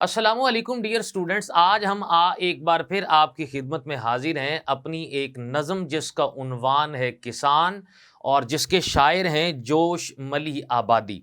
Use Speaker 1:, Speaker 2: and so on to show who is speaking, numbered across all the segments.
Speaker 1: السلام علیکم dear students, آج ہم ایک بار پھر آپ کی خدمت میں حاضر ہیں اپنی ایک نظم جس کا عنوان ہے کسان اور جس کے شاعر ہیں جوش ملی آبادی۔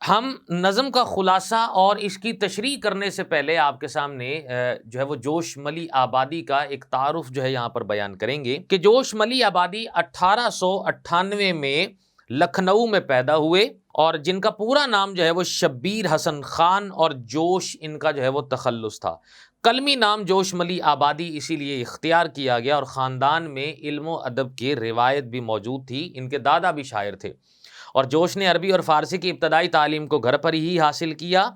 Speaker 1: ہم نظم کا خلاصہ اور اس کی تشریح کرنے سے پہلے آپ کے سامنے جو ہے وہ جوش ملی آبادی کا ایک تعارف جو ہے یہاں پر بیان کریں گے کہ جوش ملی آبادی 1898 میں لکھنؤ میں پیدا ہوئے اور جن کا پورا نام جو ہے وہ شبیر حسن خان اور جوش ان کا جو ہے وہ تخلص تھا۔ کلمی نام جوش ملی آبادی اسی لیے اختیار کیا گیا اور خاندان میں علم و ادب کی روایت بھی موجود تھی، ان کے دادا بھی شاعر تھے اور جوش نے عربی اور فارسی کی ابتدائی تعلیم کو گھر پر ہی حاصل کیا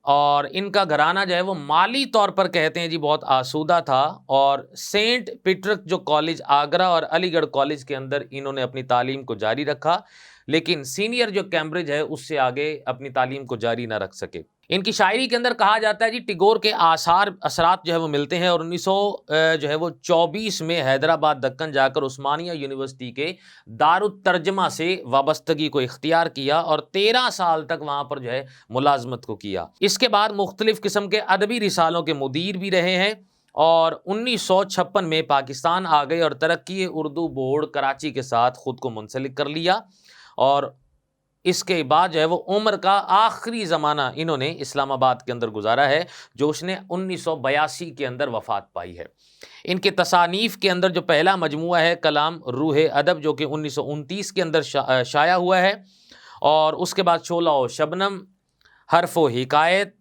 Speaker 1: اور ان کا گھرانہ جو ہے وہ مالی طور پر کہتے ہیں جی بہت آسودہ تھا اور سینٹ پیٹرک جو کالج آگرہ اور علی گڑھ کالج کے اندر انہوں نے اپنی تعلیم کو جاری رکھا، لیکن سینئر جو کیمبرج ہے اس سے آگے اپنی تعلیم کو جاری نہ رکھ سکے۔ ان کی شاعری کے اندر کہا جاتا ہے جی ٹیگور کے اثرات جو ہے وہ ملتے ہیں اور 1924 میں حیدرآباد دکن جا کر عثمانیہ یونیورسٹی کے دارالترجمہ سے وابستگی کو اختیار کیا اور 13 سال تک وہاں پر جو ہے ملازمت کو کیا۔ اس کے بعد مختلف قسم کے ادبی رسالوں کے مدیر بھی رہے ہیں اور 1956 میں پاکستان آ گئے اور ترقی اردو بورڈ کراچی کے ساتھ خود کو منسلک کر لیا اور اس کے بعد جو ہے وہ عمر کا آخری زمانہ انہوں نے اسلام آباد کے اندر گزارا ہے۔ جوش نے 1982 کے اندر وفات پائی ہے۔ ان کے تصانیف کے اندر جو پہلا مجموعہ ہے کلام روح ادب جو کہ 1929 کے اندر شائع ہوا ہے اور اس کے بعد شعلہ و شبنم، حرف و حکایت،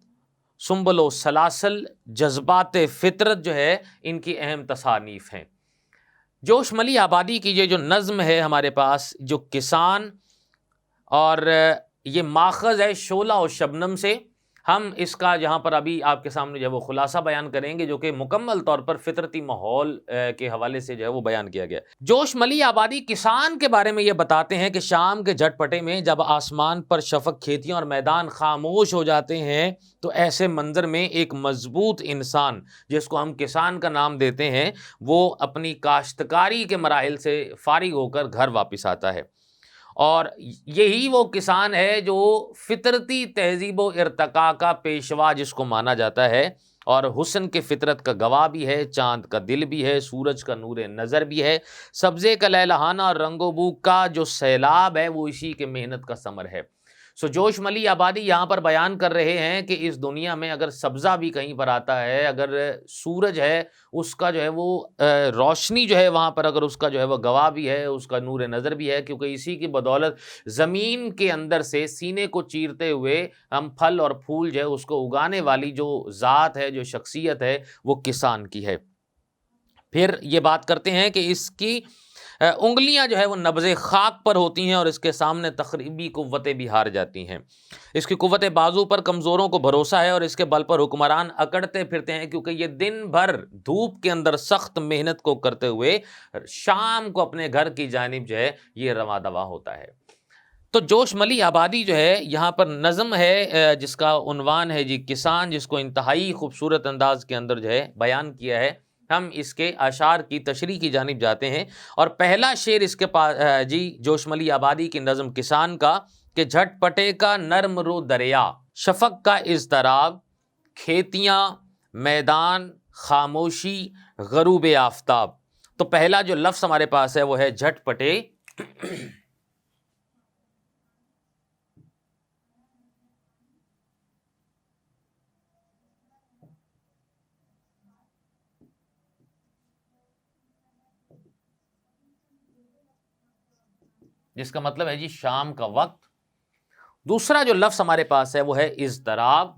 Speaker 1: سنبل و سلاسل، جذبات فطرت جو ہے ان کی اہم تصانیف ہیں۔ جوش ملی آبادی کی یہ جو نظم ہے ہمارے پاس جو کسان اور یہ ماخذ ہے شعلہ و شبنم سے، ہم اس کا جہاں پر ابھی آپ کے سامنے جو ہے وہ خلاصہ بیان کریں گے جو کہ مکمل طور پر فطرتی ماحول کے حوالے سے جو ہے وہ بیان کیا گیا۔ جوش ملی آبادی کسان کے بارے میں یہ بتاتے ہیں کہ شام کے جھٹ پٹے میں جب آسمان پر شفق کھیتیاں اور میدان خاموش ہو جاتے ہیں تو ایسے منظر میں ایک مضبوط انسان جس کو ہم کسان کا نام دیتے ہیں وہ اپنی کاشتکاری کے مراحل سے فارغ ہو کر گھر واپس آتا ہے اور یہی وہ کسان ہے جو فطرتی تہذیب و ارتقاء کا پیشوا جس کو مانا جاتا ہے اور حسن کے فطرت کا گواہ بھی ہے، چاند کا دل بھی ہے، سورج کا نور نظر بھی ہے، سبزے کا لہلہانا اور رنگ و بو کا جو سیلاب ہے وہ اسی کے محنت کا ثمر ہے۔ جوش ملی آبادی یہاں پر بیان کر رہے ہیں کہ اس دنیا میں اگر سبزہ بھی کہیں پر آتا ہے، اگر سورج ہے اس کا جو ہے وہ روشنی جو ہے وہاں پر اگر اس کا جو ہے وہ گواہ بھی ہے، اس کا نور نظر بھی ہے، کیونکہ اسی کی بدولت زمین کے اندر سے سینے کو چیرتے ہوئے ہم پھل اور پھول جو ہے اس کو اگانے والی جو ذات ہے، جو شخصیت ہے وہ کسان کی ہے۔ پھر یہ بات کرتے ہیں کہ اس کی انگلیاں جو ہے وہ نبض خاک پر ہوتی ہیں اور اس کے سامنے تخریبی قوتیں بھی ہار جاتی ہیں۔ اس کی قوت بازو پر کمزوروں کو بھروسہ ہے اور اس کے بل پر حکمران اکڑتے پھرتے ہیں کیونکہ یہ دن بھر دھوپ کے اندر سخت محنت کو کرتے ہوئے شام کو اپنے گھر کی جانب جو ہے یہ رواں دواں ہوتا ہے۔ تو جوش ملی آبادی جو ہے یہاں پر نظم ہے جس کا عنوان ہے جی کسان، جس کو انتہائی خوبصورت انداز کے اندر جو ہے بیان کیا ہے۔ ہم اس کے اشعار کی تشریح کی جانب جاتے ہیں اور پہلا شعر اس کے پاس جی جوش ملی آبادی کی نظم کسان کا کہ جھٹ پٹے کا نرم رو دریا، شفق کا اضطراب، کھیتیاں، میدان، خاموشی، غروب آفتاب۔ تو پہلا جو لفظ ہمارے پاس ہے وہ ہے جھٹ پٹے، جس کا مطلب ہے جی شام کا وقت۔ دوسرا جو لفظ ہمارے پاس ہے وہ ہے اضطراب،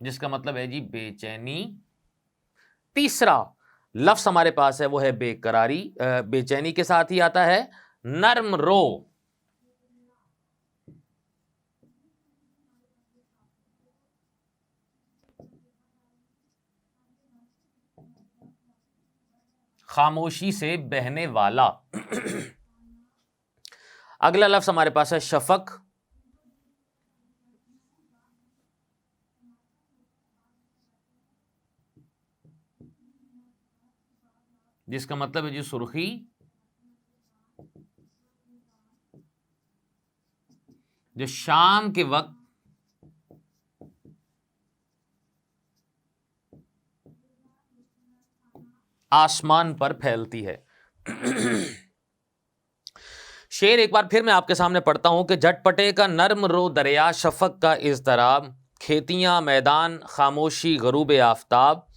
Speaker 1: جس کا مطلب ہے جی بے چینی۔ تیسرا لفظ ہمارے پاس ہے وہ ہے بے قراری، بے چینی کے ساتھ ہی آتا ہے۔ نرم رو، خاموشی سے بہنے والا۔ اگلا لفظ ہمارے پاس ہے شفق، جس کا مطلب ہے جی سرخی جو شام کے وقت آسمان پر پھیلتی ہے۔ شعر ایک بار پھر میں آپ کے سامنے پڑھتا ہوں کہ جھٹ پٹے کا نرم رو دریا، شفق کا اضطراب، کھیتیاں میدان، خاموشی غروب آفتاب۔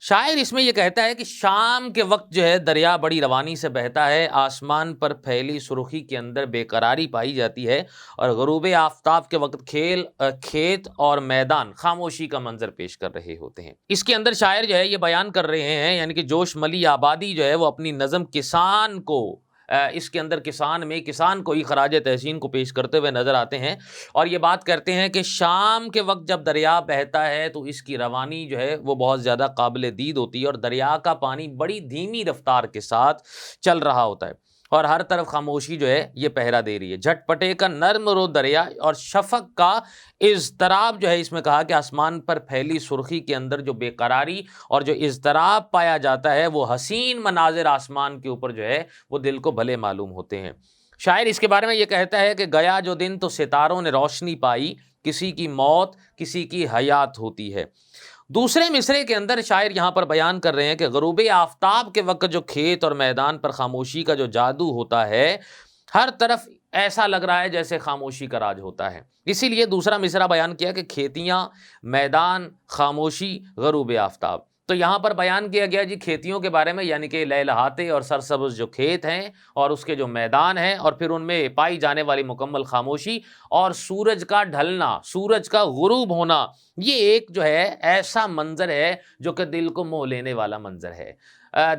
Speaker 1: شاعر اس میں یہ کہتا ہے کہ شام کے وقت جو ہے دریا بڑی روانی سے بہتا ہے، آسمان پر پھیلی سرخی کے اندر بے قراری پائی جاتی ہے، اور غروب آفتاب کے وقت کھیت اور میدان خاموشی کا منظر پیش کر رہے ہوتے ہیں۔ اس کے اندر شاعر جو ہے یہ بیان کر رہے ہیں، یعنی کہ جوش ملی آبادی جو ہے وہ اپنی نظم کسان کو، اس کے اندر کسان کو ہی خراج تحسین کو پیش کرتے ہوئے نظر آتے ہیں، اور یہ بات کرتے ہیں کہ شام کے وقت جب دریا بہتا ہے تو اس کی روانی جو ہے وہ بہت زیادہ قابل دید ہوتی ہے، اور دریا کا پانی بڑی دھیمی رفتار کے ساتھ چل رہا ہوتا ہے، اور ہر طرف خاموشی جو ہے یہ پہرا دے رہی ہے۔ جھٹ پٹے کا نرم رو دریا اور شفق کا اضطراب جو ہے اس میں کہا کہ آسمان پر پھیلی سرخی کے اندر جو بے قراری اور جو اضطراب پایا جاتا ہے، وہ حسین مناظر آسمان کے اوپر جو ہے وہ دل کو بھلے معلوم ہوتے ہیں۔ شاعر اس کے بارے میں یہ کہتا ہے کہ گیا جو دن تو ستاروں نے روشنی پائی، کسی کی موت کسی کی حیات ہوتی ہے۔ دوسرے مصرے کے اندر شاعر یہاں پر بیان کر رہے ہیں کہ غروب آفتاب کے وقت جو کھیت اور میدان پر خاموشی کا جو جادو ہوتا ہے، ہر طرف ایسا لگ رہا ہے جیسے خاموشی کا راج ہوتا ہے۔ اسی لیے دوسرا مصرع بیان کیا کہ کھیتیاں میدان خاموشی غروب آفتاب۔ تو یہاں پر بیان کیا گیا جی کھیتیوں کے بارے میں، یعنی کہ لہلہاتے اور سرسبز جو کھیت ہیں اور اس کے جو میدان ہیں، اور پھر ان میں پائی جانے والی مکمل خاموشی، اور سورج کا ڈھلنا، سورج کا غروب ہونا، یہ ایک جو ہے ایسا منظر ہے جو کہ دل کو موہ لینے والا منظر ہے،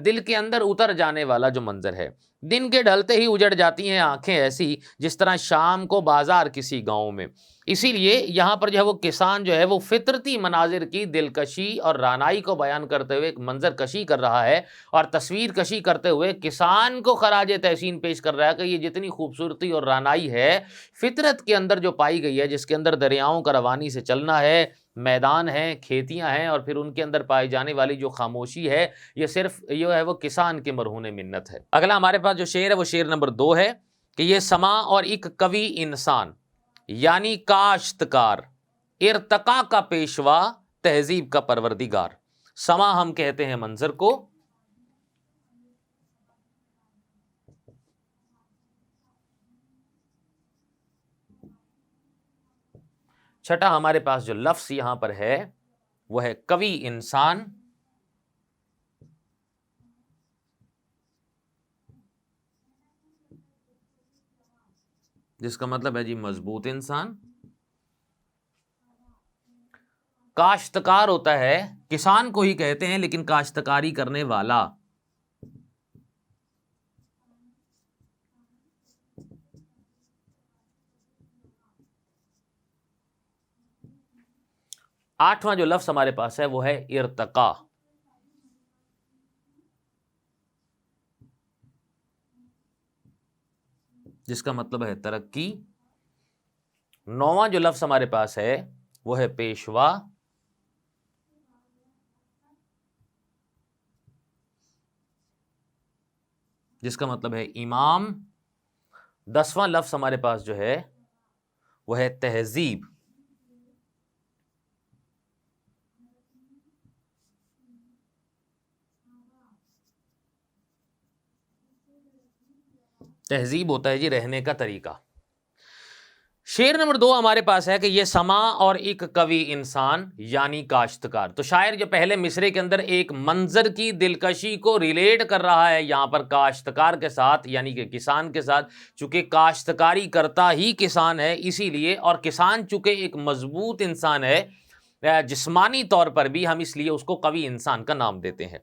Speaker 1: دل کے اندر اتر جانے والا جو منظر ہے۔ دن کے ڈھلتے ہی اجڑ جاتی ہیں آنکھیں ایسی جس طرح شام کو بازار کسی گاؤں میں۔ اسی لیے یہاں پر جو ہے وہ کسان جو ہے وہ فطرتی مناظر کی دلکشی اور رانائی کو بیان کرتے ہوئے ایک منظر کشی کر رہا ہے، اور تصویر کشی کرتے ہوئے کسان کو خراج تحسین پیش کر رہا ہے کہ یہ جتنی خوبصورتی اور رانائی ہے فطرت کے اندر جو پائی گئی ہے، جس کے اندر دریاؤں کا روانی سے چلنا ہے، میدان ہیں، کھیتیاں ہیں، اور پھر ان کے اندر پائی جانے والی جو خاموشی ہے، یہ صرف یہ ہے وہ کسان کے مرہون منت ہے۔ اگلا ہمارے پاس جو شعر ہے وہ شعر نمبر 2 ہے کہ یہ سما اور ایک قوی انسان، یعنی کاشتکار، ارتقا کا پیشوا، تہذیب کا پروردگار۔ سما ہم کہتے ہیں منظر کو، چھٹا ہمارے پاس جو لفظ یہاں پر ہے وہ ہے قوی انسان، جس کا مطلب ہے جی مضبوط انسان۔ کاشتکار ہوتا ہے، کسان کو ہی کہتے ہیں لیکن کاشتکاری کرنے والا۔ آٹھواں جو لفظ ہمارے پاس ہے وہ ہے ارتقا، جس کا مطلب ہے ترقی۔ نواں جو لفظ ہمارے پاس ہے وہ ہے پیشوا، جس کا مطلب ہے امام۔ 10واں لفظ ہمارے پاس جو ہے وہ ہے تہذیب، تہذیب ہوتا ہے جی رہنے کا طریقہ۔ شعر نمبر 2 ہمارے پاس ہے کہ یہ سما اور ایک قوی انسان، یعنی کاشتکار۔ تو شاعر جو پہلے مصرے کے اندر ایک منظر کی دلکشی کو ریلیٹ کر رہا ہے یہاں پر کاشتکار کے ساتھ، یعنی کہ کسان کے ساتھ، چونکہ کاشتکاری کرتا ہی کسان ہے، اسی لیے، اور کسان چونکہ ایک مضبوط انسان ہے جسمانی طور پر بھی، ہم اس لیے اس کو قوی انسان کا نام دیتے ہیں۔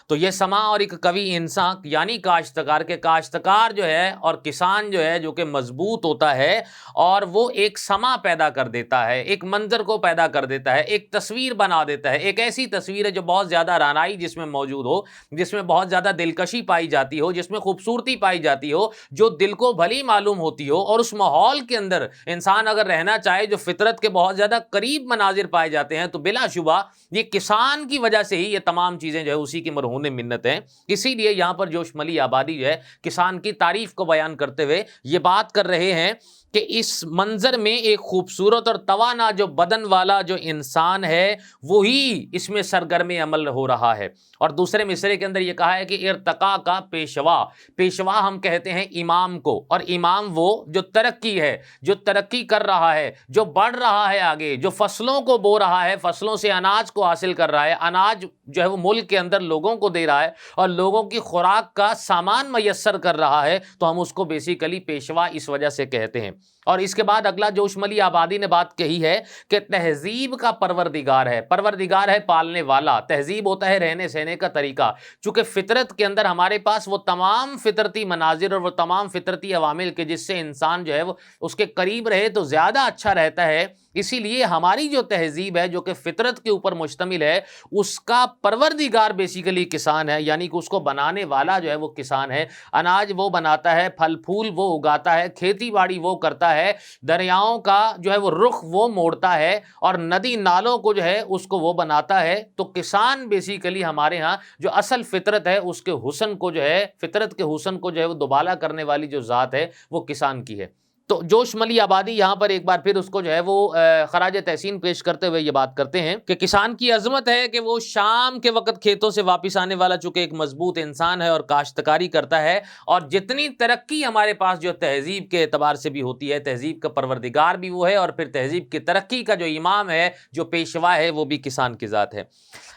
Speaker 1: تو یہ سما اور ایک قوی انسان یعنی کاشتکار کے کاشتکار جو ہے اور کسان جو ہے جو کہ مضبوط ہوتا ہے، اور وہ ایک سما پیدا کر دیتا ہے، ایک منظر کو پیدا کر دیتا ہے، ایک تصویر بنا دیتا ہے، ایک ایسی تصویر ہے جو بہت زیادہ رانائی جس میں موجود ہو، جس میں بہت زیادہ دلکشی پائی جاتی ہو، جس میں خوبصورتی پائی جاتی ہو، جو دل کو بھلی معلوم ہوتی ہو، اور اس ماحول کے اندر انسان اگر رہنا چاہے جو فطرت کے بہت زیادہ قریب مناظر پائے جاتے جاتے ہیں تو بلا شبہ یہ کسان کی وجہ سے ہی یہ تمام چیزیں جو ہے اسی کی مرہون منت ہیں۔ اسی لیے یہاں پر جوش ملی آبادی جو ہے کسان کی تعریف کو بیان کرتے ہوئے یہ بات کر رہے ہیں کہ اس منظر میں ایک خوبصورت اور توانا جو بدن والا جو انسان ہے وہی اس میں سرگرم عمل ہو رہا ہے۔ اور دوسرے مصرے کے اندر یہ کہا ہے کہ ارتقا کا پیشوا، پیشوا ہم کہتے ہیں امام کو، اور امام وہ جو ترقی ہے، جو ترقی کر رہا ہے، جو بڑھ رہا ہے آگے، جو فصلوں کو بو رہا ہے، فصلوں سے اناج کو حاصل کر رہا ہے، اناج جو ہے وہ ملک کے اندر لوگوں کو دے رہا ہے اور لوگوں کی خوراک کا سامان میسر کر رہا ہے، تو ہم اس کو بیسیکلی پیشوا اس وجہ سے کہتے ہیں۔ اور اس کے بعد اگلا جوش ملی آبادی نے بات کہی ہے کہ تہذیب کا پروردگار ہے، پروردگار ہے پالنے والا، تہذیب ہوتا ہے رہنے سہنے کا طریقہ۔ چونکہ فطرت کے اندر ہمارے پاس وہ تمام فطرتی مناظر اور وہ تمام فطرتی عوامل کے جس سے انسان جو ہے وہ اس کے قریب رہے تو زیادہ اچھا رہتا ہے، اسی لیے ہماری جو تہذیب ہے جو کہ فطرت کے اوپر مشتمل ہے اس کا پروردگار بیسیکلی کسان ہے، یعنی کہ اس کو بنانے والا جو ہے وہ کسان ہے۔ اناج وہ بناتا ہے، پھل پھول وہ اگاتا ہے، کھیتی باڑی وہ کرتا ہے، دریاؤں کا جو ہے وہ رخ وہ موڑتا ہے، اور ندی نالوں کو جو ہے اس کو وہ بناتا ہے۔ تو کسان بیسیکلی ہمارے ہاں جو اصل فطرت ہے اس کے حسن کو جو ہے، فطرت کے حسن کو جو ہے وہ دوبالا کرنے والی جو ذات ہے وہ کسان کی ہے۔ تو جوش ملی آبادی یہاں پر ایک بار پھر اس کو جو ہے وہ خراج تحسین پیش کرتے ہوئے یہ بات کرتے ہیں کہ کسان کی عظمت ہے کہ وہ شام کے وقت کھیتوں سے واپس آنے والا چونکہ ایک مضبوط انسان ہے اور کاشتکاری کرتا ہے، اور جتنی ترقی ہمارے پاس جو تہذیب کے اعتبار سے بھی ہوتی ہے، تہذیب کا پروردگار بھی وہ ہے، اور پھر تہذیب کی ترقی کا جو امام ہے، جو پیشوا ہے، وہ بھی کسان کی ذات ہے۔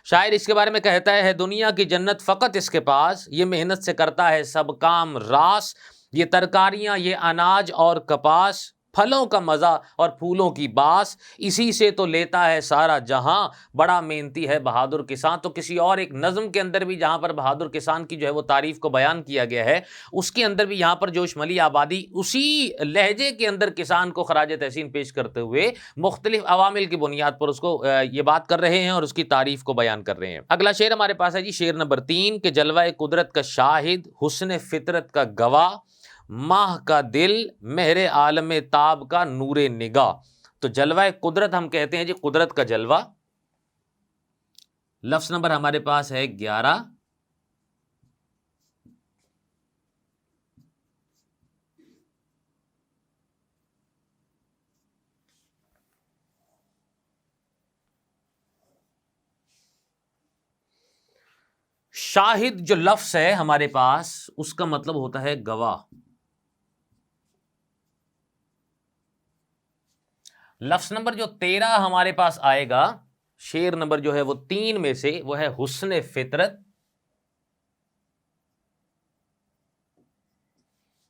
Speaker 1: شاعر اس کے بارے میں کہتا ہے دنیا کی جنت فقط اس کے پاس، یہ محنت سے کرتا ہے سب کام راس، یہ ترکاریاں، یہ اناج اور کپاس، پھلوں کا مزہ اور پھولوں کی باس، اسی سے تو لیتا ہے سارا جہاں، بڑا محنتی ہے بہادر کسان۔ تو کسی اور ایک نظم کے اندر بھی جہاں پر بہادر کسان کی جو ہے وہ تعریف کو بیان کیا گیا ہے، اس کے اندر بھی یہاں پر جوش ملی آبادی اسی لہجے کے اندر کسان کو خراج تحسین پیش کرتے ہوئے مختلف عوامل کی بنیاد پر اس کو یہ بات کر رہے ہیں اور اس کی تعریف کو بیان کر رہے ہیں۔ اگلا شعر ہمارے پاس ہے جی، شعر نمبر 3 کہ جلوہ قدرت کا شاہد، حسن فطرت کا گواہ، ماہ کا دل، مہر عالم تاب کا نور نگاہ۔ تو جلوہ قدرت ہم کہتے ہیں جی قدرت کا جلوہ۔ لفظ نمبر ہمارے پاس ہے 11۔ شاہد جو لفظ ہے ہمارے پاس اس کا مطلب ہوتا ہے گواہ۔ لفظ نمبر جو 13 ہمارے پاس آئے گا، شعر نمبر جو ہے وہ 3 میں سے، وہ ہے حسن فطرت،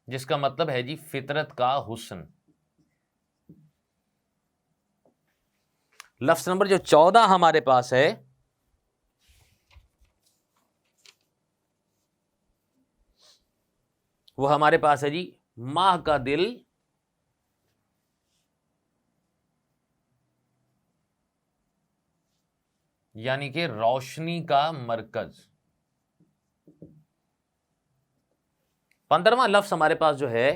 Speaker 1: جس کا مطلب ہے جی فطرت کا حسن۔ لفظ نمبر جو 14 ہمارے پاس ہے وہ ہمارے پاس ہے جی ماہ کا دل، یعنی کہ روشنی کا مرکز۔ 15واں لفظ ہمارے پاس جو ہے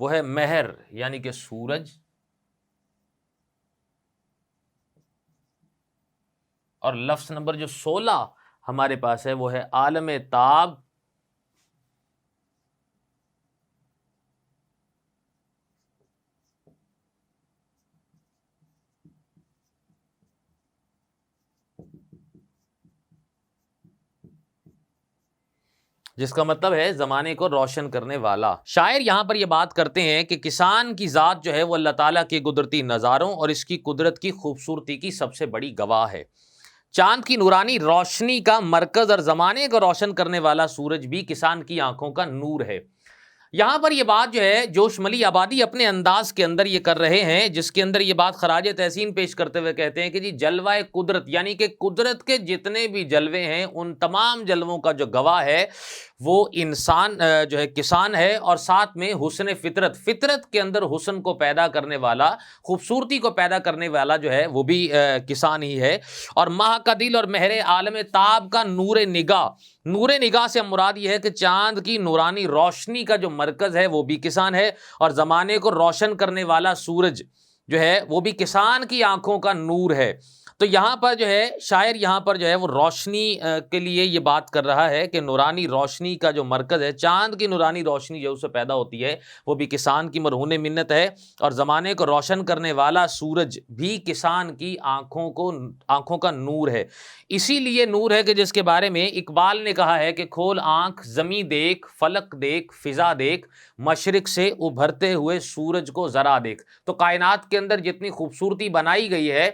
Speaker 1: وہ ہے مہر، یعنی کہ سورج، اور لفظ نمبر جو 16 ہمارے پاس ہے وہ ہے عالم تاب، جس کا مطلب ہے زمانے کو روشن کرنے والا۔ شاعر یہاں پر یہ بات کرتے ہیں کہ کسان کی ذات جو ہے وہ اللہ تعالیٰ کے قدرتی نظاروں اور اس کی قدرت کی خوبصورتی کی سب سے بڑی گواہ ہے۔ چاند کی نورانی روشنی کا مرکز اور زمانے کو روشن کرنے والا سورج بھی کسان کی آنکھوں کا نور ہے۔ یہاں پر یہ بات جو ہے جوش ملی آبادی اپنے انداز کے اندر یہ کر رہے ہیں، جس کے اندر یہ بات خراج تحسین پیش کرتے ہوئے کہتے ہیں کہ جی جلوہ قدرت، یعنی کہ قدرت کے جتنے بھی جلوے ہیں ان تمام جلووں کا جو گواہ ہے وہ انسان جو ہے کسان ہے، اور ساتھ میں حسن فطرت، فطرت کے اندر حسن کو پیدا کرنے والا، خوبصورتی کو پیدا کرنے والا جو ہے وہ بھی کسان ہی ہے۔ اور ماہ کا دل اور مہر عالم تاب کا نور نگاہ، نور نگاہ سے مراد یہ ہے کہ چاند کی نورانی روشنی کا جو مرکز ہے وہ بھی کسان ہے، اور زمانے کو روشن کرنے والا سورج جو ہے وہ بھی کسان کی آنکھوں کا نور ہے۔ تو یہاں پر جو ہے شاعر یہاں پر جو ہے وہ روشنی کے لیے یہ بات کر رہا ہے کہ نورانی روشنی کا جو مرکز ہے، چاند کی نورانی روشنی جو اس سے پیدا ہوتی ہے وہ بھی کسان کی مرہون منت ہے، اور زمانے کو روشن کرنے والا سورج بھی کسان کی آنکھوں کا نور ہے۔ اسی لیے نور ہے کہ جس کے بارے میں اقبال نے کہا ہے کہ کھول آنکھ زمیں دیکھ، فلک دیکھ، فضا دیکھ، مشرق سے ابھرتے ہوئے سورج کو ذرا دیکھ۔ تو کائنات کے اندر جتنی خوبصورتی بنائی گئی ہے،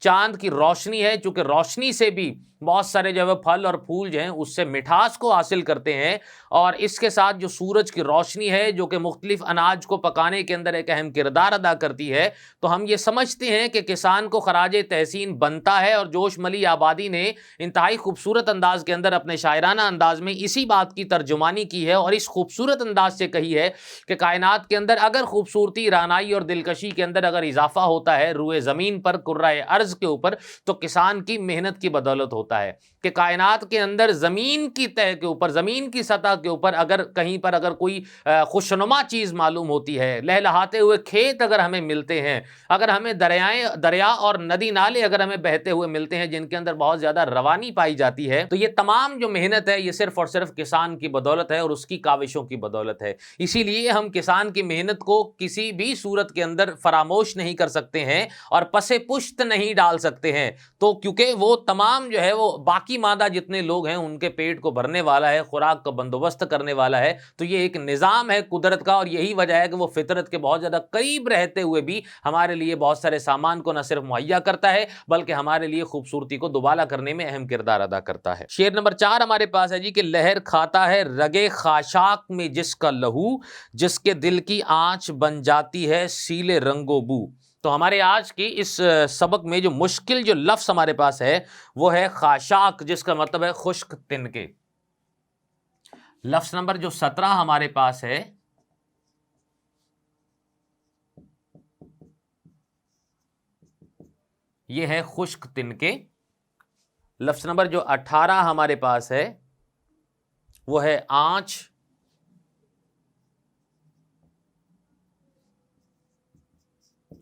Speaker 1: چاند کی روشنی ہے، چونکہ روشنی سے بھی بہت سارے جو ہے پھل اور پھول جو ہیں اس سے مٹھاس کو حاصل کرتے ہیں، اور اس کے ساتھ جو سورج کی روشنی ہے جو کہ مختلف اناج کو پکانے کے اندر ایک اہم کردار ادا کرتی ہے، تو ہم یہ سمجھتے ہیں کہ کسان کو خراج تحسین بنتا ہے۔ اور جوش ملی آبادی نے انتہائی خوبصورت انداز کے اندر اپنے شاعرانہ انداز میں اسی بات کی ترجمانی کی ہے، اور اس خوبصورت انداز سے کہی ہے کہ کائنات کے اندر اگر خوبصورتی، رعنائی اور دلکشی کے اندر اگر اضافہ ہوتا ہے روئے زمین پر، کرۂ ارض کے اوپر، تو کسان کی محنت کی بدولت ہوتا ہے۔ کہ کائنات کے اندر زمین کی تہ کے اوپر، زمین کی سطح کے اوپر اگر کہیں پر اگر کوئی خوشنما چیز معلوم ہوتی ہے، لہلہاتے ہوئے کھیت اگر ہمیں ملتے ہیں، اگر ہمیں دریا اور ندی نالے اگر ہمیں بہتے ہوئے ملتے ہیں جن کے اندر بہت زیادہ روانی پائی جاتی ہے، تو یہ تمام جو محنت ہے یہ صرف اور صرف کسان کی بدولت ہے اور اس کی کاوشوں کی بدولت ہے۔ اسی لیے ہم کسان کی محنت کو کسی بھی صورت کے اندر فراموش نہیں کر سکتے ہیں اور پس پشت نہیں ڈال سکتے ہیں، تو کیونکہ وہ تمام جو ہے وہ باقی مادہ جتنے لوگ ہیں ان کے پیٹ کو بھرنے والا ہے، خوراک کا بندوبست کرنے والا ہے۔ تو یہ ایک نظام ہے قدرت کا، اور یہی وجہ ہے کہ وہ فطرت کے بہت زیادہ قریب رہتے ہوئے بھی ہمارے لیے بہت سارے سامان کو نہ صرف مہیا کرتا ہے بلکہ ہمارے لیے خوبصورتی کو دوبالا کرنے میں اہم کردار ادا کرتا ہے۔ شعر نمبر 4 ہمارے پاس ہے جی کہ لہر کھاتا ہے رگے خاشاک میں جس کا لہو، جس کے دل کی آنچ بن جاتی ہے سیل رنگ و بو۔ تو ہمارے آج کی اس سبق میں جو مشکل جو لفظ ہمارے پاس ہے وہ ہے خاشاک، جس کا مطلب ہے خشک تنکے۔ لفظ نمبر جو 17 ہمارے پاس ہے یہ ہے خشک تنکے۔ لفظ نمبر جو 18 ہمارے پاس ہے وہ ہے آنچ،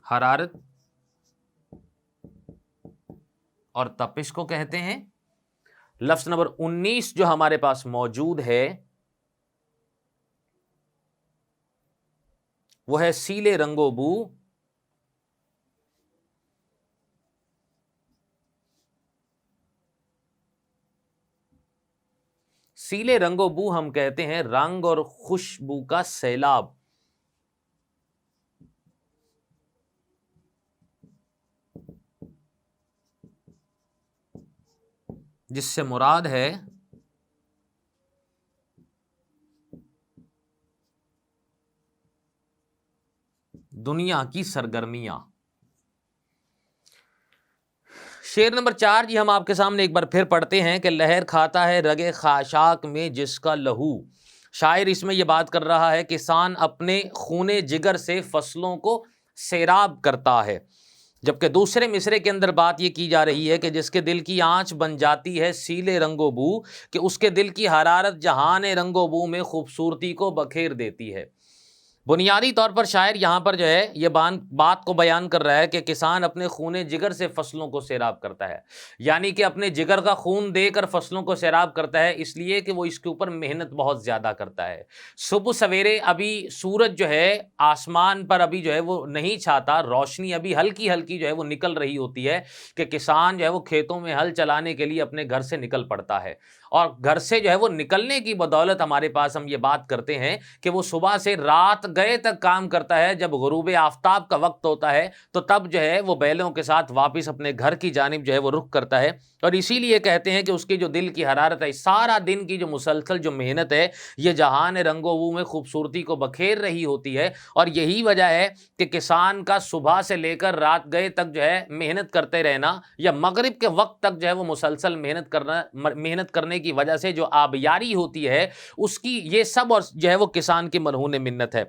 Speaker 1: حرارت اور تپش کو کہتے ہیں۔ لفظ نمبر 19 جو ہمارے پاس موجود ہے وہ ہے سیلے رنگ و بو۔ سیلے رنگ و بو ہم کہتے ہیں رنگ اور خوشبو کا سیلاب۔ جس سے مراد ہے دنیا کی سرگرمیاں۔ شعر نمبر 4 جی ہم آپ کے سامنے ایک بار پھر پڑھتے ہیں کہ لہر کھاتا ہے رگے خاشاک میں جس کا لہو۔ شاعر اس میں یہ بات کر رہا ہے کسان اپنے خون جگر سے فصلوں کو سیراب کرتا ہے، جبکہ دوسرے مصرے کے اندر بات یہ کی جا رہی ہے کہ جس کے دل کی آنچ بن جاتی ہے سیلے رنگ و بو، کہ اس کے دل کی حرارت جہان رنگ و بو میں خوبصورتی کو بکھیر دیتی ہے۔ بنیادی طور پر شاعر یہاں پر جو ہے یہ بات کو بیان کر رہا ہے کہ کسان اپنے خون جگر سے فصلوں کو سیراب کرتا ہے، یعنی کہ اپنے جگر کا خون دے کر فصلوں کو سیراب کرتا ہے، اس لیے کہ وہ اس کے اوپر محنت بہت زیادہ کرتا ہے۔ صبح سویرے ابھی سورج جو ہے آسمان پر ابھی جو ہے وہ نہیں چھاتا، روشنی ابھی ہلکی ہلکی جو ہے وہ نکل رہی ہوتی ہے کہ کسان جو ہے وہ کھیتوں میں ہل چلانے کے لیے اپنے گھر سے نکل پڑتا ہے، اور گھر سے جو ہے وہ نکلنے کی بدولت ہمارے پاس ہم یہ بات کرتے ہیں کہ وہ صبح سے رات گئے تک کام کرتا ہے۔ جب غروب آفتاب کا وقت ہوتا ہے تو تب جو ہے وہ بیلوں کے ساتھ واپس اپنے گھر کی جانب جو ہے وہ رخ کرتا ہے، اور اسی لیے کہتے ہیں کہ اس کی جو دل کی حرارت ہے، سارا دن کی جو مسلسل جو محنت ہے، یہ جہان رنگ و بو میں خوبصورتی کو بکھیر رہی ہوتی ہے، اور یہی وجہ ہے کہ کسان کا صبح سے لے کر رات گئے تک جو ہے محنت کرتے رہنا، یا مغرب کے وقت تک جو ہے وہ مسلسل محنت کرنے کی وجہ سے جو آبیاری ہوتی ہے اس کی، یہ سب اور جو ہے وہ کسان کی مرہون منت ہے۔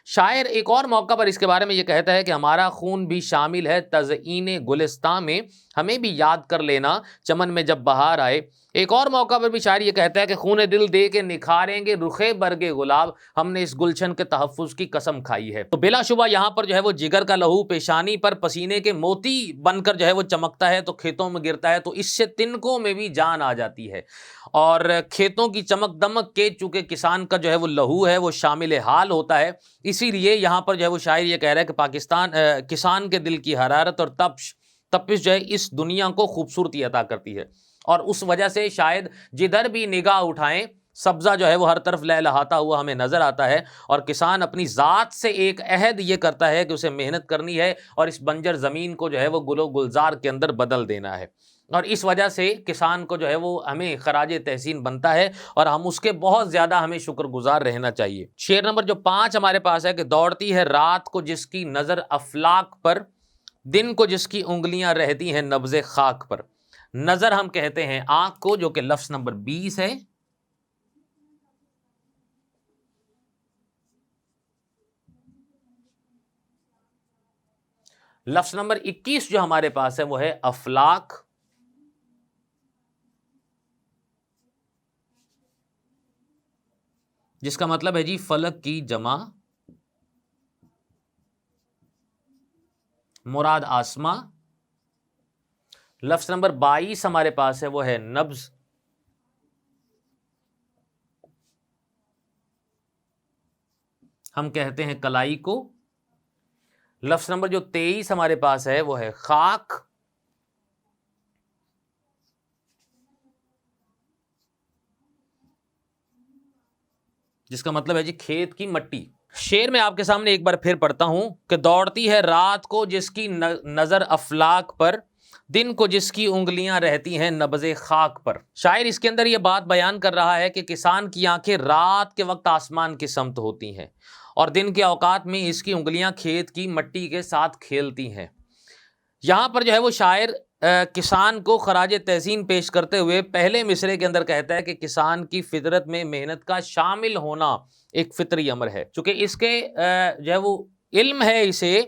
Speaker 1: شاعر ایک اور موقع پر اس کے بارے میں یہ کہتا ہے کہ ہمارا خون بھی شامل ہے تزئین گلستاں میں، ہمیں بھی یاد کر لینا چمن میں جب بہار آئے، ایک اور موقع پر بھی شاعر یہ کہتا ہے کہ خون دل دے کے نکھاریں گے رخے برگے گلاب، ہم نے اس گلشن کے تحفظ کی قسم کھائی ہے۔ تو بلا شبہ یہاں پر جو ہے وہ جگر کا لہو پیشانی پر پسینے کے موتی بن کر جو ہے وہ چمکتا ہے تو کھیتوں میں گرتا ہے، تو اس سے تنکوں میں بھی جان آ جاتی ہے، اور کھیتوں کی چمک دمک کے چونکہ کسان کا جو ہے وہ لہو ہے وہ شامل حال ہوتا ہے، اسی لیے یہاں پر جو ہے وہ شاعر یہ کہہ رہا ہے کہ پاکستان کسان کے دل کی حرارت اور تپش جو ہے اس دنیا کو خوبصورتی عطا کرتی ہے، اور اس وجہ سے شاید جدھر بھی نگاہ اٹھائیں سبزہ جو ہے وہ ہر طرف لہلہاتا ہوا ہمیں نظر آتا ہے، اور کسان اپنی ذات سے ایک عہد یہ کرتا ہے کہ اسے محنت کرنی ہے اور اس بنجر زمین کو جو ہے وہ گل و گلزار کے اندر بدل دینا ہے، اور اس وجہ سے کسان کو جو ہے وہ ہمیں خراج تحسین بنتا ہے، اور ہم اس کے بہت زیادہ ہمیں شکر گزار رہنا چاہیے۔ شعر نمبر جو 5 ہمارے پاس ہے کہ دوڑتی ہے رات کو جس کی نظر افلاک پر، دن کو جس کی انگلیاں رہتی ہیں نبض خاک پر۔ نظر ہم کہتے ہیں آنکھ کو، جو کہ لفظ نمبر 20 ہے، لفظ نمبر 21 جو ہمارے پاس ہے وہ ہے افلاک، جس کا مطلب ہے جی فلک کی جمع، مراد آسماں۔ لفظ نمبر 22 ہمارے پاس ہے وہ ہے نبض، ہم کہتے ہیں کلائی کو۔ لفظ نمبر جو 23 ہمارے پاس ہے وہ ہے خاک، جس کا مطلب ہے جی کھیت کی مٹی۔ شعر میں آپ کے سامنے ایک بار پھر پڑھتا ہوں کہ دوڑتی ہے رات کو جس کی نظر افلاک پر، دن کو جس کی انگلیاں رہتی ہیں نبض خاک پر۔ شاعر اس کے اندر یہ بات بیان کر رہا ہے کہ کسان کی آنکھیں رات کے وقت آسمان کی سمت ہوتی ہیں، اور دن کے اوقات میں اس کی انگلیاں کھیت کی مٹی کے ساتھ کھیلتی ہیں۔ یہاں پر جو ہے وہ شاعر کسان کو خراج تحسین پیش کرتے ہوئے پہلے مصرے کے اندر کہتا ہے کہ کسان کی فطرت میں محنت کا شامل ہونا ایک فطری امر ہے، چونکہ اس کے جو ہے وہ علم ہے اسے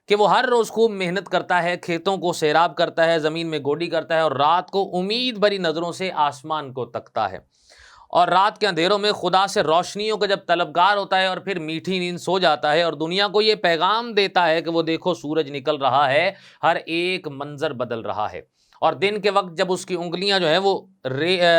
Speaker 1: کہ وہ ہر روز خوب محنت کرتا ہے، کھیتوں کو سیراب کرتا ہے، زمین میں گوڈی کرتا ہے، اور رات کو امید بھری نظروں سے آسمان کو تکتا ہے، اور رات کے اندھیروں میں خدا سے روشنیوں کا جب طلبگار ہوتا ہے اور پھر میٹھی نیند سو جاتا ہے، اور دنیا کو یہ پیغام دیتا ہے کہ وہ دیکھو سورج نکل رہا ہے، ہر ایک منظر بدل رہا ہے، اور دن کے وقت جب اس کی انگلیاں جو ہے وہ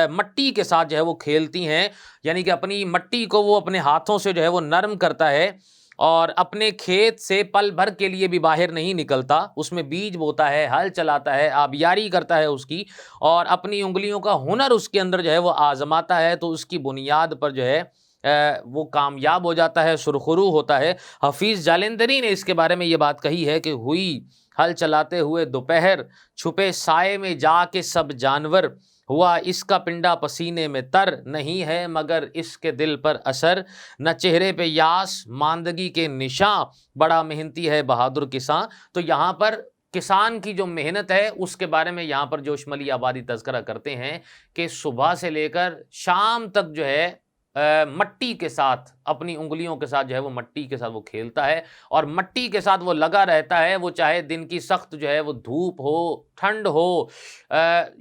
Speaker 1: مٹی کے ساتھ جو ہے وہ کھیلتی ہیں، یعنی کہ اپنی مٹی کو وہ اپنے ہاتھوں سے جو ہے وہ نرم کرتا ہے، اور اپنے کھیت سے پل بھر کے لیے بھی باہر نہیں نکلتا، اس میں بیج بوتا ہے، ہل چلاتا ہے، آبیاری کرتا ہے اس کی، اور اپنی انگلیوں کا ہنر اس کے اندر جو ہے وہ آزماتا ہے، تو اس کی بنیاد پر جو ہے وہ کامیاب ہو جاتا ہے، سرخرو ہوتا ہے۔ حفیظ جالندری نے اس کے بارے میں یہ بات کہی ہے کہ ہوئی ہل چلاتے ہوئے دوپہر، چھپے سائے میں جا کے سب جانور، ہوا اس کا پنڈا پسینے میں تر، نہیں ہے مگر اس کے دل پر اثر، نہ چہرے پہ یاس ماندگی کے نشاں، بڑا محنتی ہے بہادر کساں۔ تو یہاں پر کسان کی جو محنت ہے اس کے بارے میں یہاں پر جوش ملی آبادی تذکرہ کرتے ہیں کہ صبح سے لے کر شام تک جو ہے مٹی کے ساتھ، اپنی انگلیوں کے ساتھ جو ہے وہ مٹی کے ساتھ وہ کھیلتا ہے، اور مٹی کے ساتھ وہ لگا رہتا ہے، وہ چاہے دن کی سخت جو ہے وہ دھوپ ہو، ٹھنڈ ہو،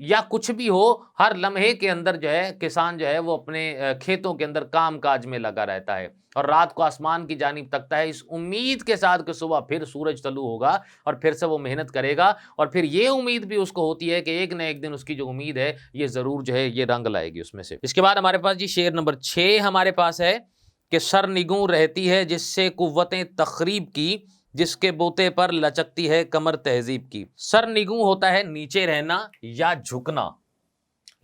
Speaker 1: یا کچھ بھی ہو، ہر لمحے کے اندر جو ہے کسان جو ہے وہ اپنے کھیتوں کے اندر کام کاج میں لگا رہتا ہے، اور رات کو آسمان کی جانب تکتا ہے اس امید کے ساتھ کہ صبح پھر سورج طلوع ہوگا اور پھر سے وہ محنت کرے گا، اور پھر یہ امید بھی اس کو ہوتی ہے کہ ایک نہ ایک دن اس کی جو امید ہے یہ ضرور جو ہے یہ رنگ لائے گی اس میں سے۔ اس کے بعد ہمارے پاس جی شعر نمبر 6 ہمارے پاس ہے کہ سر نگوں رہتی ہے جس سے قوتیں تخریب کی، جس کے بوتے پر لچکتی ہے کمر تہذیب کی۔ سر نگوں ہوتا ہے نیچے رہنا یا جھکنا۔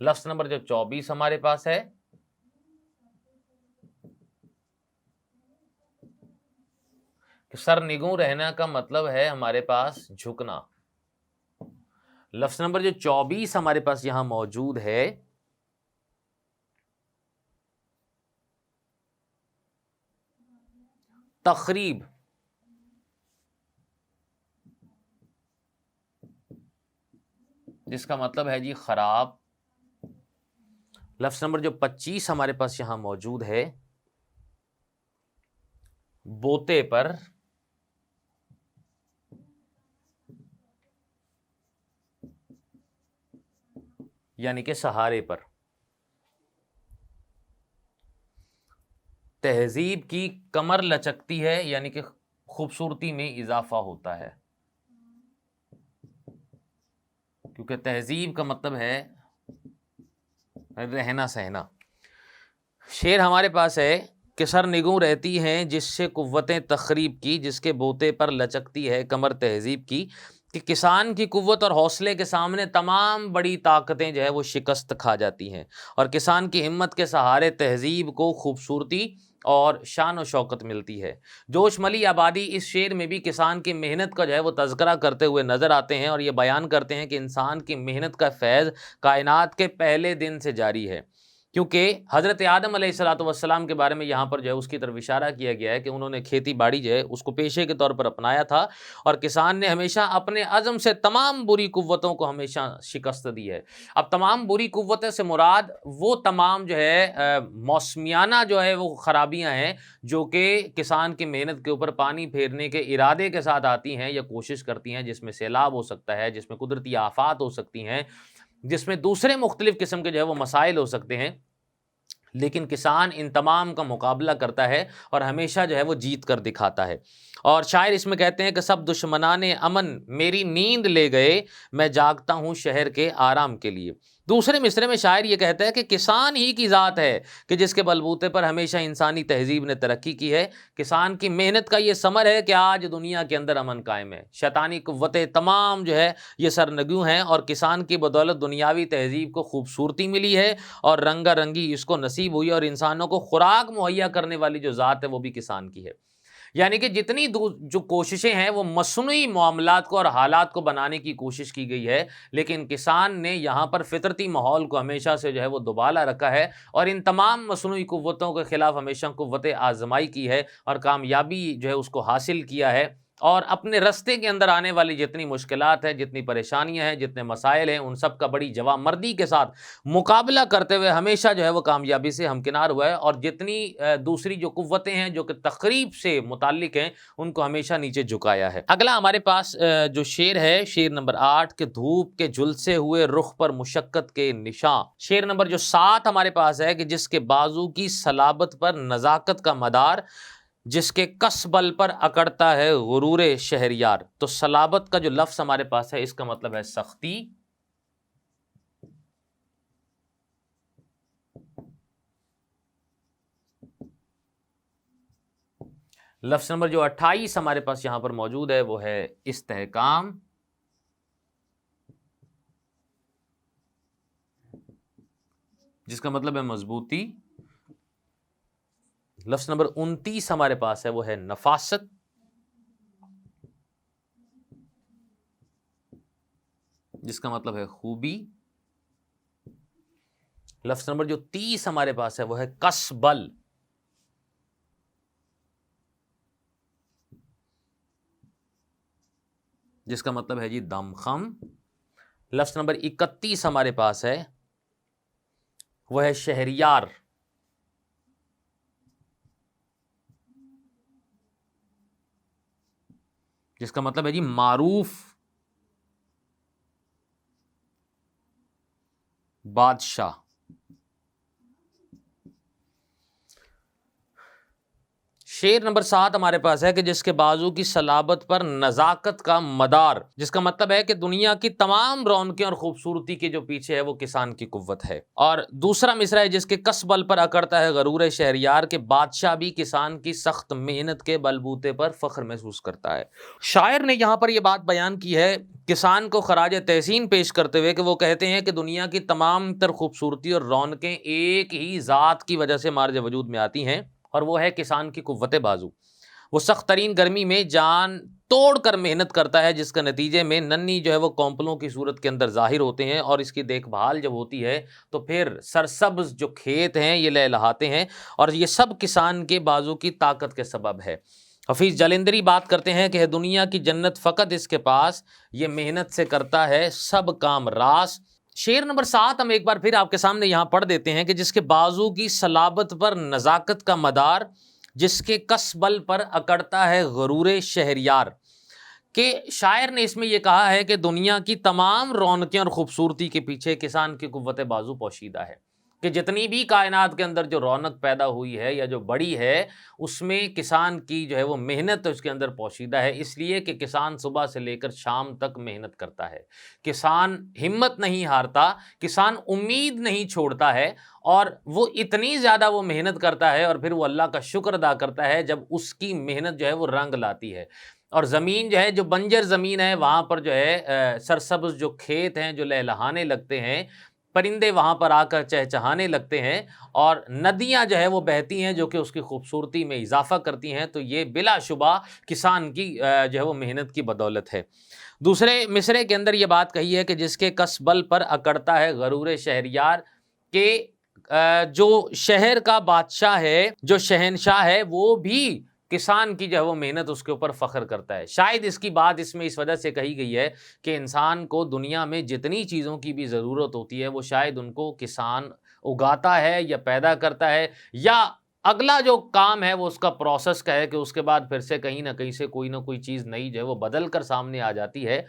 Speaker 1: لفظ نمبر جو 24 ہمارے پاس ہے کہ سر نگوں رہنا کا مطلب ہے ہمارے پاس جھکنا۔ لفظ نمبر جو 24 ہمارے پاس یہاں موجود ہے تخریب، جس کا مطلب ہے جی خراب۔ لفظ نمبر جو 25 ہمارے پاس یہاں موجود ہے بوتے پر، یعنی کہ سہارے پر. تہذیب کی کمر لچکتی ہے یعنی کہ خوبصورتی میں اضافہ ہوتا ہے، کیونکہ تہذیب کا مطلب ہے رہنا سہنا. شعر ہمارے پاس ہے کہ سر نگوں رہتی ہیں جس سے قوتیں تخریب کی، جس کے بوتے پر لچکتی ہے کمر تہذیب کی. کہ کسان کی قوت اور حوصلے کے سامنے تمام بڑی طاقتیں جو ہے وہ شکست کھا جاتی ہیں، اور کسان کی ہمت کے سہارے تہذیب کو خوبصورتی اور شان و شوکت ملتی ہے. جوش ملی آبادی اس شعر میں بھی کسان کی محنت کا جو ہے وہ تذکرہ کرتے ہوئے نظر آتے ہیں، اور یہ بیان کرتے ہیں کہ انسان کی محنت کا فیض کائنات کے پہلے دن سے جاری ہے. کیونکہ حضرت آدم علیہ الصلوۃ والسلام کے بارے میں یہاں پر جو ہے اس کی طرف اشارہ کیا گیا ہے کہ انہوں نے کھیتی باڑی جو ہے اس کو پیشے کے طور پر اپنایا تھا، اور کسان نے ہمیشہ اپنے عزم سے تمام بری قوتوں کو ہمیشہ شکست دی ہے. اب تمام بری قوتیں سے مراد وہ تمام جو ہے موسمیانہ جو ہے وہ خرابیاں ہیں جو کہ کسان کی محنت کے اوپر پانی پھیرنے کے ارادے کے ساتھ آتی ہیں یا کوشش کرتی ہیں، جس میں سیلاب ہو سکتا ہے، جس میں قدرتی آفات ہو سکتی ہیں، جس میں دوسرے مختلف قسم کے جو ہے وہ مسائل ہو سکتے ہیں. لیکن کسان ان تمام کا مقابلہ کرتا ہے اور ہمیشہ جو ہے وہ جیت کر دکھاتا ہے. اور شاعر اس میں کہتے ہیں کہ سب دشمنان امن میری نیند لے گئے، میں جاگتا ہوں شہر کے آرام کے لیے. دوسرے مصرے میں شاعر یہ کہتا ہے کہ کسان ہی کی ذات ہے کہ جس کے بلبوتے پر ہمیشہ انسانی تہذیب نے ترقی کی ہے. کسان کی محنت کا یہ ثمر ہے کہ آج دنیا کے اندر امن قائم ہے. شیطانی قوتیں تمام جو ہے یہ سرنگوں ہیں، اور کسان کی بدولت دنیاوی تہذیب کو خوبصورتی ملی ہے اور رنگا رنگی اس کو نصیب ہوئی، اور انسانوں کو خوراک مہیا کرنے والی جو ذات ہے وہ بھی کسان کی ہے. یعنی کہ جتنی جو کوششیں ہیں وہ مصنوعی معاملات کو اور حالات کو بنانے کی کوشش کی گئی ہے، لیکن کسان نے یہاں پر فطرتی ماحول کو ہمیشہ سے جو ہے وہ دوبالا رکھا ہے، اور ان تمام مصنوعی قوتوں کے خلاف ہمیشہ قوت آزمائی کی ہے اور کامیابی جو ہے اس کو حاصل کیا ہے. اور اپنے رستے کے اندر آنے والی جتنی مشکلات ہیں، جتنی پریشانیاں ہیں، جتنے مسائل ہیں، ان سب کا بڑی جوانمردی کے ساتھ مقابلہ کرتے ہوئے ہمیشہ جو ہے وہ کامیابی سے ہمکنار ہوا ہے، اور جتنی دوسری جو قوتیں ہیں جو کہ تخریب سے متعلق ہیں ان کو ہمیشہ نیچے جھکایا ہے. اگلا ہمارے پاس جو شعر ہے، شعر نمبر 8 کہ دھوپ کے جھلسے ہوئے رخ پر مشقت کے نشاں. شعر نمبر جو 7 ہمارے پاس ہے کہ جس کے بازو کی صلابت پر نزاکت کا مدار، جس کے کس بل پر اکڑتا ہے غرور شہریار. تو صلابت کا جو لفظ ہمارے پاس ہے اس کا مطلب ہے سختی. لفظ نمبر جو 28 ہمارے پاس یہاں پر موجود ہے وہ ہے استحکام. جس کا مطلب ہے مضبوطی. لفظ نمبر 29 ہمارے پاس ہے وہ ہے نفاست. جس کا مطلب ہے خوبی. لفظ نمبر جو 30 ہمارے پاس ہے وہ ہے کسبل. جس کا مطلب ہے جی دمخم. لفظ نمبر 31 ہمارے پاس ہے وہ ہے شہریار. جس کا مطلب ہے جی معروف بادشاہ. شعر نمبر 7 ہمارے پاس ہے کہ جس کے بازو کی صلابت پر نزاکت کا مدار. جس کا مطلب ہے کہ دنیا کی تمام رونقیں اور خوبصورتی کے جو پیچھے ہے وہ کسان کی قوت ہے. اور دوسرا مصرع ہے جس کے کس بل پر اکڑتا ہے غرور شہریار کے بادشاہ بھی کسان کی سخت محنت کے بلبوتے پر فخر محسوس کرتا ہے. شاعر نے یہاں پر یہ بات بیان کی ہے کسان کو خراج تحسین پیش کرتے ہوئے کہ وہ کہتے ہیں کہ دنیا کی تمام تر خوبصورتی اور رونقیں ایک ہی ذات کی وجہ سے مارج وجود میں آتی ہیں، اور وہ ہے کسان کی قوت بازو. وہ سخت ترین گرمی میں جان توڑ کر محنت کرتا ہے، جس کا نتیجے میں ننھی جو ہے وہ کونپلوں کی صورت کے اندر ظاہر ہوتے ہیں، اور اس کی دیکھ بھال جب ہوتی ہے تو پھر سرسبز جو کھیت ہیں یہ لہلہاتے ہیں، اور یہ سب کسان کے بازو کی طاقت کے سبب ہے. حفیظ جلندری بات کرتے ہیں کہ ہے دنیا کی جنت فقط اس کے پاس، یہ محنت سے کرتا ہے سب کام راس. شعر نمبر 7 ہم ایک بار پھر آپ کے سامنے یہاں پڑھ دیتے ہیں کہ جس کے بازو کی صلابت پر نزاکت کا مدار، جس کے کس بل پر اکڑتا ہے غرور شہریار. کہ شاعر نے اس میں یہ کہا ہے کہ دنیا کی تمام رونقیں اور خوبصورتی کے پیچھے کسان کی قوت بازو پوشیدہ ہے، کہ جتنی بھی کائنات کے اندر جو رونق پیدا ہوئی ہے یا جو بڑی ہے، اس میں کسان کی جو ہے وہ محنت اس کے اندر پوشیدہ ہے، اس لیے کہ کسان صبح سے لے کر شام تک محنت کرتا ہے، کسان ہمت نہیں ہارتا، کسان امید نہیں چھوڑتا ہے، اور وہ اتنی زیادہ وہ محنت کرتا ہے اور پھر وہ اللہ کا شکر ادا کرتا ہے جب اس کی محنت جو ہے وہ رنگ لاتی ہے، اور زمین جو ہے جو بنجر زمین ہے وہاں پر جو ہے سرسبز جو کھیت ہیں جو لہلہانے لگتے ہیں، پرندے وہاں پر آ کر چہچہانے لگتے ہیں، اور ندیاں جو ہے وہ بہتی ہیں جو کہ اس کی خوبصورتی میں اضافہ کرتی ہیں، تو یہ بلا شبہ کسان کی جو ہے وہ محنت کی بدولت ہے۔ دوسرے مصرے کے اندر یہ بات کہی ہے کہ جس کے کسبل پر اکڑتا ہے غرور شہریار، کہ جو شہر کا بادشاہ ہے، جو شہنشاہ ہے، وہ بھی کسان کی جو ہے وہ محنت اس کے اوپر فخر کرتا ہے۔ شاید اس کی بات اس میں اس وجہ سے کہی گئی ہے کہ انسان کو دنیا میں جتنی چیزوں کی بھی ضرورت ہوتی ہے وہ شاید ان کو کسان اگاتا ہے یا پیدا کرتا ہے، یا اگلا جو کام ہے وہ اس کا پروسیس کا ہے کہ اس کے بعد پھر سے کہیں نہ کہیں سے کوئی نہ کوئی چیز نئی جو ہے وہ بدل کر سامنے آ جاتی ہے۔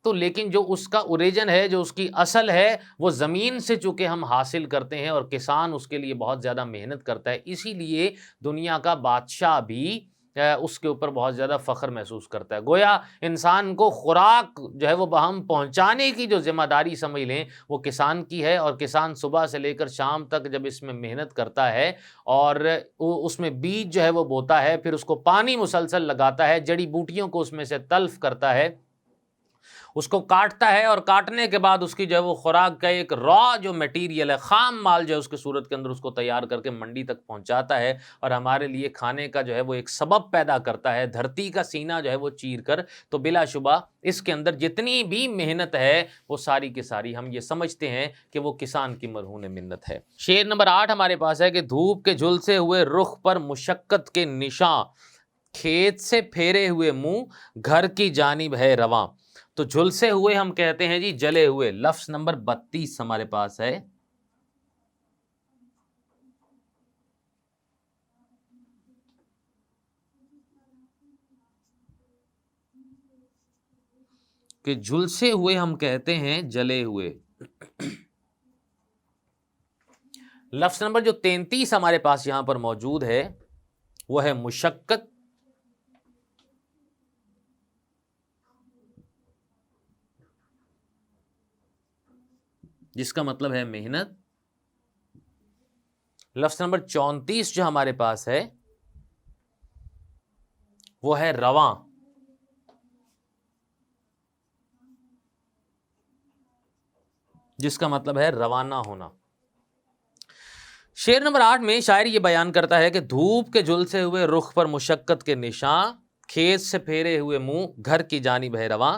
Speaker 1: تو لیکن جو اس کا اوریجن ہے، جو اس کی اصل ہے، وہ زمین سے چونکہ ہم حاصل کرتے ہیں، اور کسان اس کے لیے بہت زیادہ محنت کرتا ہے، اسی لیے دنیا کا بادشاہ بھی اس کے اوپر بہت زیادہ فخر محسوس کرتا ہے۔ گویا انسان کو خوراک جو ہے وہ بہم پہنچانے کی جو ذمہ داری سمجھ لیں وہ کسان کی ہے، اور کسان صبح سے لے کر شام تک جب اس میں محنت کرتا ہے اور اس میں بیج جو ہے وہ بوتا ہے، پھر اس کو پانی مسلسل لگاتا ہے، جڑی بوٹیوں کو اس میں سے تلف کرتا ہے، اس کو کاٹتا ہے، اور کاٹنے کے بعد اس کی جو ہے وہ خوراک کا ایک را جو میٹیریل ہے، خام مال جو ہے اس کے صورت کے اندر اس کو تیار کر کے منڈی تک پہنچاتا ہے، اور ہمارے لیے کھانے کا جو ہے وہ ایک سبب پیدا کرتا ہے، دھرتی کا سینہ جو ہے وہ چیر کر۔ تو بلا شبہ اس کے اندر جتنی بھی محنت ہے وہ ساری کی ساری ہم یہ سمجھتے ہیں کہ وہ کسان کی مرہون منت ہے۔ شعر نمبر 8 ہمارے پاس ہے کہ دھوپ کے جھلسے ہوئے رخ پر مشقت کے نشاں، کھیت سے پھیرے ہوئے منہ گھر کی جانب ہے رواں۔ تو جھلسے ہوئے ہم کہتے ہیں جی جلے ہوئے، لفظ نمبر 32 ہمارے پاس ہے کہ جھلسے ہوئے ہم کہتے ہیں جلے ہوئے۔ لفظ نمبر جو 33 ہمارے پاس یہاں پر موجود ہے وہ ہے مشقت، جس کا مطلب ہے محنت۔ لفظ نمبر 34 جو ہمارے پاس ہے وہ ہے رواں، جس کا مطلب ہے روانہ ہونا۔ شعر نمبر 8 میں شاعر یہ بیان کرتا ہے کہ دھوپ کے جھلسے ہوئے رخ پر مشقت کے نشاں، کھیت سے پھیرے ہوئے منہ گھر کی جانب ہے رواں،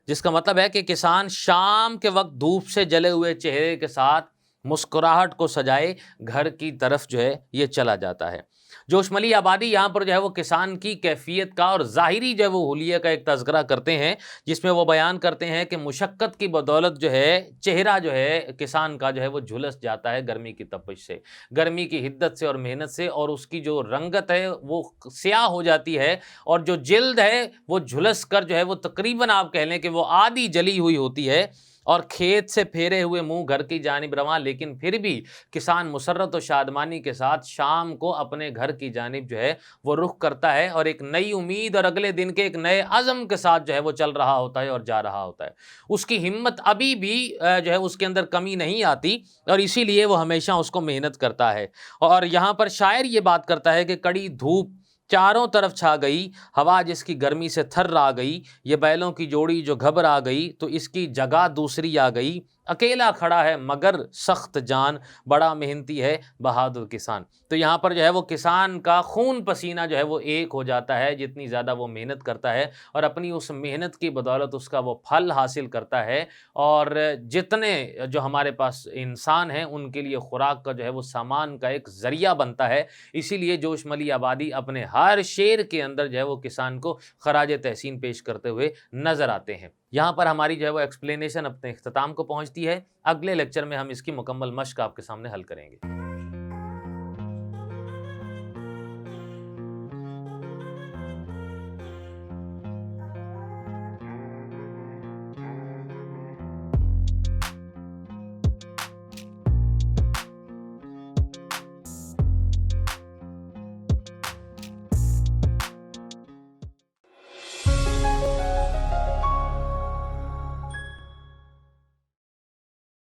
Speaker 1: جس کا مطلب ہے کہ کسان شام کے وقت دھوپ سے جلے ہوئے چہرے کے ساتھ مسکراہٹ کو سجائے گھر کی طرف جو ہے یہ چلا جاتا ہے۔ جوش ملی آبادی یہاں پر جو ہے وہ کسان کی کیفیت کا اور ظاہری جو ہے وہ حلیے کا ایک تذکرہ کرتے ہیں، جس میں وہ بیان کرتے ہیں کہ مشقت کی بدولت جو ہے چہرہ جو ہے کسان کا جو ہے وہ جھلس جاتا ہے گرمی کی تپش سے، گرمی کی حدت سے اور محنت سے، اور اس کی جو رنگت ہے وہ سیاہ ہو جاتی ہے، اور جو جلد ہے وہ جھلس کر جو ہے وہ تقریباً آپ کہہ لیں کہ وہ آدھی جلی ہوئی ہوتی ہے، اور کھیت سے پھیرے ہوئے منہ گھر کی جانب رواں، لیکن پھر بھی کسان مسرت و شادمانی کے ساتھ شام کو اپنے گھر کی جانب جو ہے وہ رخ کرتا ہے، اور ایک نئی امید اور اگلے دن کے ایک نئے عزم کے ساتھ جو ہے وہ چل رہا ہوتا ہے اور جا رہا ہوتا ہے۔ اس کی ہمت ابھی بھی جو ہے اس کے اندر کمی نہیں آتی، اور اسی لیے وہ ہمیشہ اس کو محنت کرتا ہے۔ اور یہاں پر شاعر یہ بات کرتا ہے کہ کڑی دھوپ چاروں طرف چھا گئی، ہوا جس کی گرمی سے تھر آ گئی، یہ بیلوں کی جوڑی جو گھبرا گئی تو اس کی جگہ دوسری آ گئی، اکیلا کھڑا ہے مگر سخت جان، بڑا محنتی ہے بہادر کسان۔ تو یہاں پر جو ہے وہ کسان کا خون پسینہ جو ہے وہ ایک ہو جاتا ہے، جتنی زیادہ وہ محنت کرتا ہے، اور اپنی اس محنت کی بدولت اس کا وہ پھل حاصل کرتا ہے، اور جتنے جو ہمارے پاس انسان ہیں ان کے لیے خوراک کا جو ہے وہ سامان کا ایک ذریعہ بنتا ہے۔ اسی لیے جوش ملی آبادی اپنے ہر شعر کے اندر جو ہے وہ کسان کو خراج تحسین پیش کرتے ہوئے نظر آتے ہیں۔ یہاں پر ہماری جو ہے وہ ایکسپلینیشن اپنے اختتام کو پہنچتی ہے۔ اگلے لیکچر میں ہم اس کی مکمل مشق آپ کے سامنے حل کریں گے۔